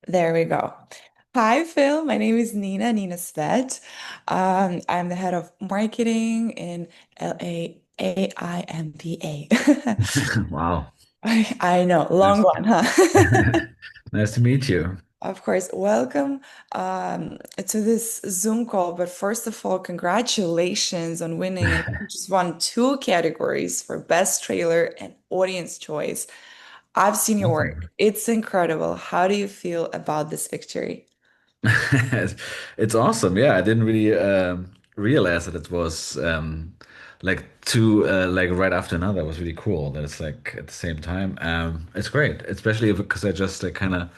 There we go. Hi, Phil. My name is Nina Svet. I'm the head of marketing in LAAIMPA. Wow. I know, long Nice. one, huh? Nice to meet you. Of course, welcome to this Zoom call. But first of all, congratulations on winning. And you just won two categories for Best Trailer and Audience Choice. I've seen your work. Awesome. It's incredible. How do you feel about this victory? It's awesome. Yeah, I didn't really realize that it was like two like right after another. It was really cool that it's like at the same time. It's great, especially because I just like kind of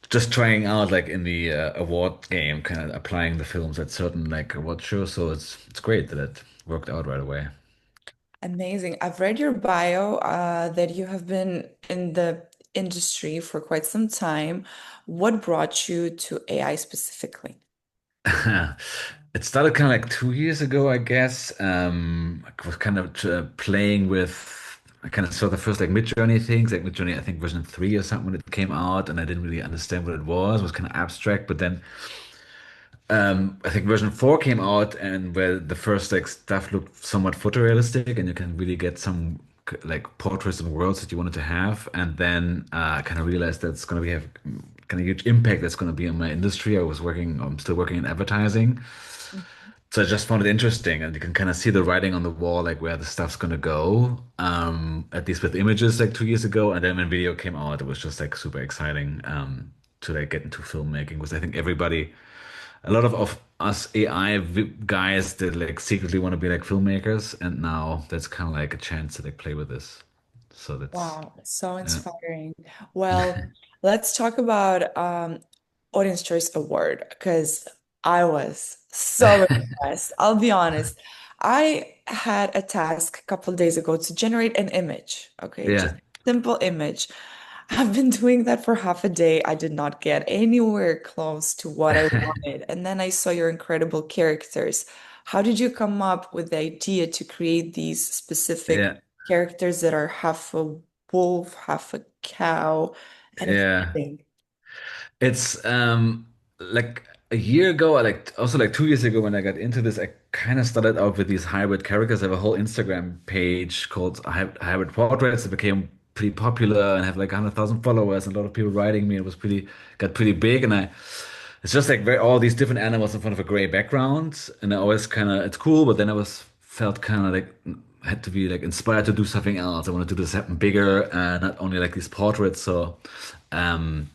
just trying out like in the award game, kind of applying the films at certain like award shows. So it's great that it worked out right away. Amazing. I've read your bio that you have been in the industry for quite some time. What brought you to AI specifically? It started kind of like 2 years ago, I guess. I was kind of playing with. I kind of saw the first like Mid-Journey things, like Mid-Journey, I think version 3 or something when it came out, and I didn't really understand what it was. It was kind of abstract, but then I think version 4 came out, and where the first like stuff looked somewhat photorealistic, and you can really get some like portraits of worlds that you wanted to have. And then I kind of realized that's going to be have kind of huge impact that's going to be on my industry. I'm still working in advertising. So I just found it interesting, and you can kind of see the writing on the wall, like where the stuff's gonna go. At least with images, like 2 years ago, and then when video came out, it was just like super exciting to like get into filmmaking. Because I think a lot of us guys that like secretly want to be like filmmakers, and now that's kind of like a chance to like play with this. So that's Wow, so yeah, inspiring. Well, let's talk about Audience Choice Award because I was so impressed. I'll be honest. I had a task a couple of days ago to generate an image. Okay, just yeah. simple image. I've been doing that for half a day. I did not get anywhere close to what I wanted. And then I saw your incredible characters. How did you come up with the idea to create these specific Yeah, characters that are half a wolf, half a cow, and yeah. everything? It's like a year ago, I like also like 2 years ago when I got into this, I kind of started out with these hybrid characters. I have a whole Instagram page called Hybrid Portraits. It became pretty popular and have like 100,000 followers and a lot of people writing me. It was pretty got pretty big, and I it's just like all these different animals in front of a gray background, and I always kind of it's cool, but then I was felt kind of like had to be like inspired to do something else. I want to do this happen bigger, not only like these portraits. So. Um,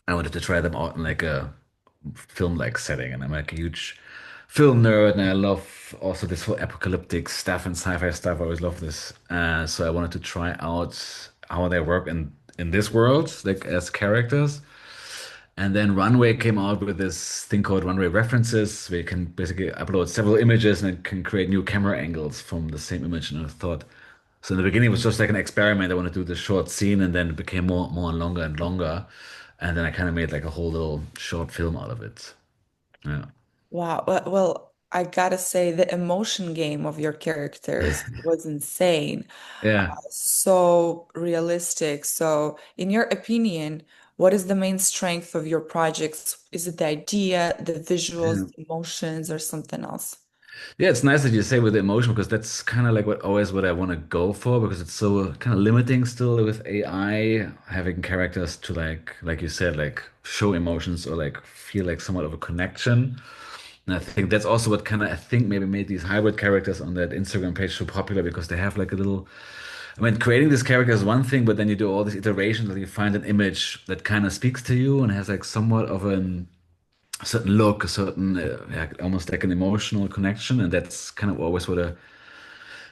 I wanted to try them out in like a film-like setting, and I'm like a huge film nerd, and I love also this whole apocalyptic stuff and sci-fi stuff. I always love this, so I wanted to try out how they work in this world, like as characters. And then Runway came out with this thing called Runway References, where you can basically upload several images and it can create new camera angles from the same image. And I thought, so in the beginning it was just like an experiment. I want to do this short scene, and then it became more and longer and longer. And then I kind of made like a whole little short film out of it. Yeah. Wow. Well, I gotta say the emotion game of your characters was insane. Yeah. So realistic. So, in your opinion, what is the main strength of your projects? Is it the idea, the visuals, Yeah. the emotions, or something else? Yeah, it's nice that you say with the emotion because that's kind of like what I want to go for because it's so kind of limiting still with AI having characters to like you said like show emotions or like feel like somewhat of a connection. And I think that's also what kind of I think maybe made these hybrid characters on that Instagram page so popular because they have like a little I mean creating this character is one thing, but then you do all these iterations and you find an image that kind of speaks to you and has like somewhat of an a certain look, a certain yeah, almost like an emotional connection, and that's kind of always what I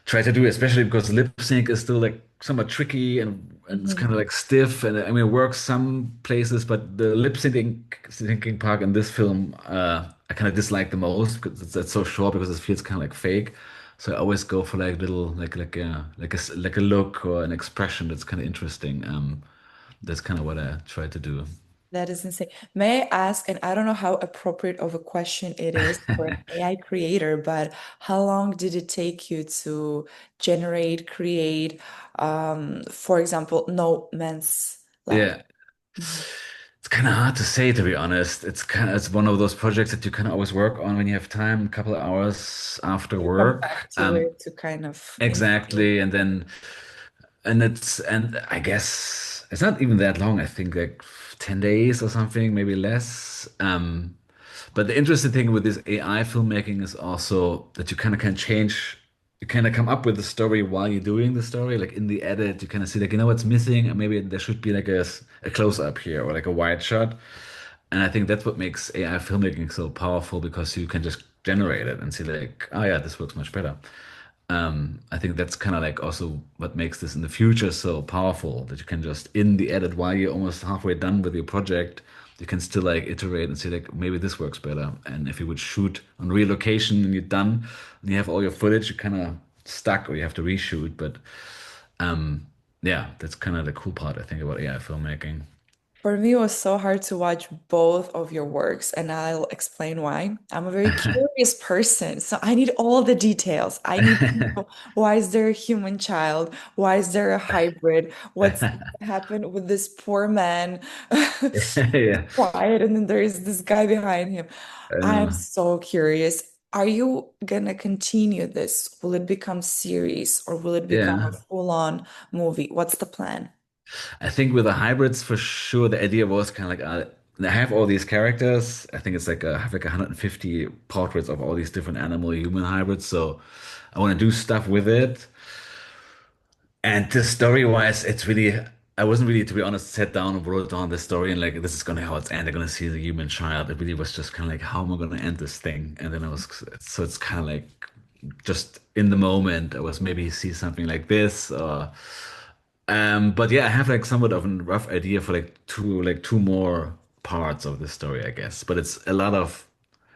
try to do, especially because lip sync is still like somewhat tricky and it's kind Mhm. of like stiff, and I mean it works some places, but the lip syncing part in this film I kind of dislike the most because it's so short because it feels kind of like fake. So I always go for like little like a look or an expression that's kind of interesting. That's kind of what I try to do. That is insane. May I ask, and I don't know how appropriate of a question it is for an AI creator, but how long did it take you to generate, create, for example, No Man's Land? Yeah. Mhm. It's kind of hard to say, to be honest. It's one of those projects that you kind of always work on when you have time, a couple of hours after You come work. back to it to kind of improve. Exactly, and then and I guess it's not even that long. I think like 10 days or something, maybe less. But the interesting thing with this AI filmmaking is also that you kind of can change, you kind of come up with the story while you're doing the story. Like in the edit, you kind of see like, you know what's missing? And maybe there should be like a close up here or like a wide shot. And I think that's what makes AI filmmaking so powerful because you can just generate it and see like, oh yeah, this works much better. I think that's kind of like also what makes this in the future so powerful that you can just in the edit while you're almost halfway done with your project, you can still like iterate and say like maybe this works better. And if you would shoot on real location and you're done and you have all your footage, you're kind of stuck or you have to reshoot. But yeah, that's kind of the cool part I think about AI filmmaking. For me, it was so hard to watch both of your works, and I'll explain why. I'm a very curious person, so I need all the details. I need to know, why is there a human child? Why is there a hybrid? What's happened with this poor man? Yeah. Quiet, and then there is this guy behind him. I'm Uh, so curious. Are you gonna continue this? Will it become series or will it become a yeah. full-on movie? What's the plan? I think with the hybrids, for sure, the idea was kind of like I have all these characters. I think it's like I have like 150 portraits of all these different animal human hybrids. So I want to do stuff with it. And the story wise, it's really I wasn't really, to be honest, sat down and wrote down the story and like this is gonna how it's end. They're gonna see the human child. It really was just kind of like how am I gonna end this thing? And then I was so it's kind of like just in the moment. I was maybe see something like this or but yeah, I have like somewhat of a rough idea for like two more parts of the story, I guess. But it's a lot of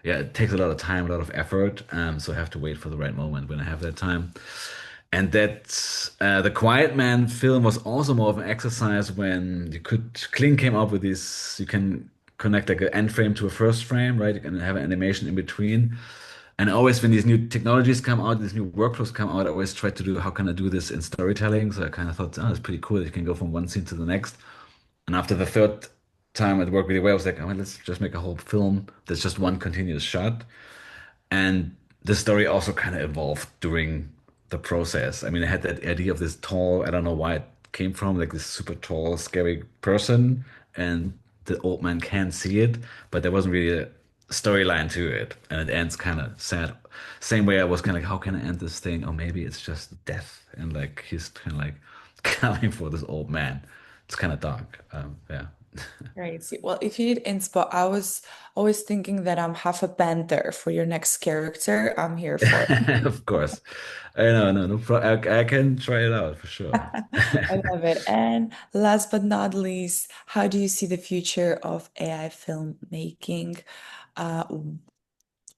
yeah, it takes a lot of time, a lot of effort. So I have to wait for the right moment when I have that time. And that the Quiet Man film was also more of an exercise when you could Kling came up with this. You can connect like an end frame to a first frame, right? You can have an animation in between. And always when these new technologies come out, these new workflows come out, I always try to do how can I do this in storytelling. So I kind of thought, oh, it's pretty cool that you can go from one scene to the next. And after the third time it worked really well, I was like, oh, let's just make a whole film that's just one continuous shot. And the story also kind of evolved during the process. I mean, I had that idea of this tall, I don't know why it came from, like this super tall, scary person, and the old man can see it, but there wasn't really a storyline to it. And it ends kind of sad. Same way I was kind of like, how can I end this thing? Or maybe it's just death. And like he's kind of like coming for this old man. It's kind of dark. Yeah. Crazy. Well, if you need inspo, I was always thinking that I'm half a panther for your next character. I'm here for it. Of course. I know, no, no, I can try it out for sure. I love it. And last but not least, how do you see the future of AI filmmaking? Uh,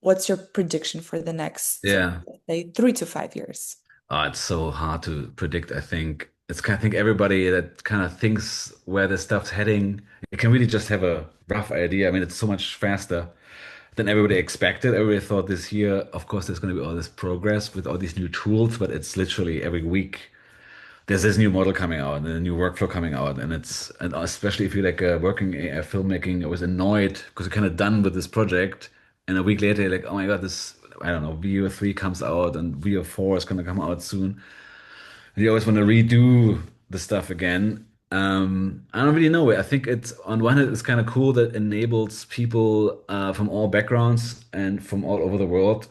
what's your prediction for the next, Yeah. say, 3 to 5 years? It's so hard to predict, I think. It's kind of, I think everybody that kind of thinks where the stuff's heading, you can really just have a rough idea. I mean, it's so much faster than everybody expected. Everybody thought this year, of course, there's going to be all this progress with all these new tools, but it's literally every week there's this new model coming out and a new workflow coming out. And especially if you're like working filmmaking, I was annoyed because you're kind of done with this project. And a week later, you're like, oh my God, this, I don't know, VO 3 comes out and VO 4 is going to come out soon. You always want to redo the stuff again. I don't really know. I think it's on one hand, it's kind of cool that enables people from all backgrounds and from all over the world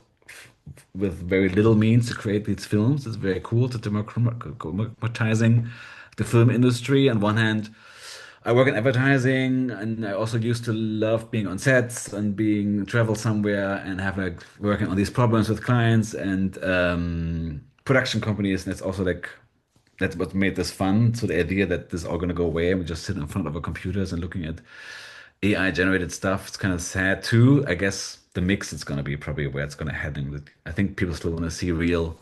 with very little means to create these films. It's very cool to democratizing the film industry. On one hand, I work in advertising, and I also used to love being on sets and being travel somewhere and have like working on these problems with clients and production companies. And it's also like that's what made this fun. So the idea that this is all gonna go away and we just sit in front of our computers and looking at AI generated stuff, it's kind of sad too. I guess the mix is gonna be probably where it's gonna head. And I think people still want to see real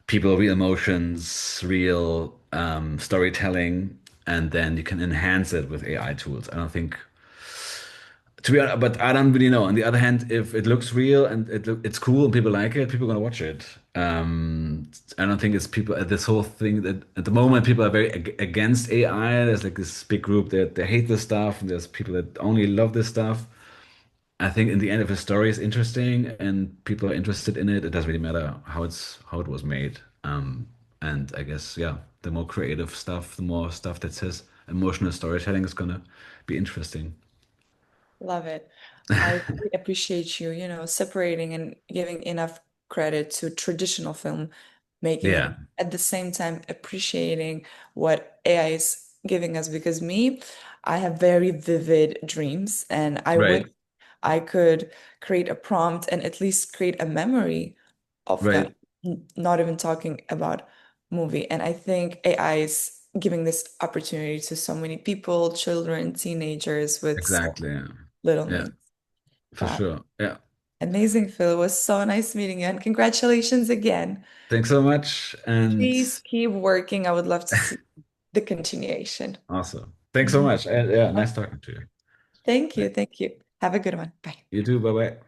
people, real emotions, real storytelling, and then you can enhance it with AI tools. I don't think To be honest, but I don't really know. On the other hand, if it looks real and it's cool and people like it, people are gonna watch it. I don't think it's people this whole thing that at the moment people are very against AI. There's like this big group that they hate this stuff, and there's people that only love this stuff. I think in the end, if a story is interesting and people are interested in it, it doesn't really matter how it was made. And I guess yeah, the more creative stuff, the more stuff that says emotional storytelling is gonna be interesting. Love it. I really appreciate you, separating and giving enough credit to traditional film making and Yeah, at the same time appreciating what AI is giving us because I have very vivid dreams and I wish right, I could create a prompt and at least create a memory of that, right, not even talking about movie. And I think AI is giving this opportunity to so many people, children, teenagers with so exactly. Yeah, little yeah, names. for Wow. sure. Yeah. Amazing, Phil. It was so nice meeting you and congratulations again. Thanks so much, and Please keep working. I would love to see the continuation. awesome. Thanks so Mhm. much. And yeah, nice talking to you. Thank you. Bye. Thank you. Have a good one. Bye. You too. Bye bye.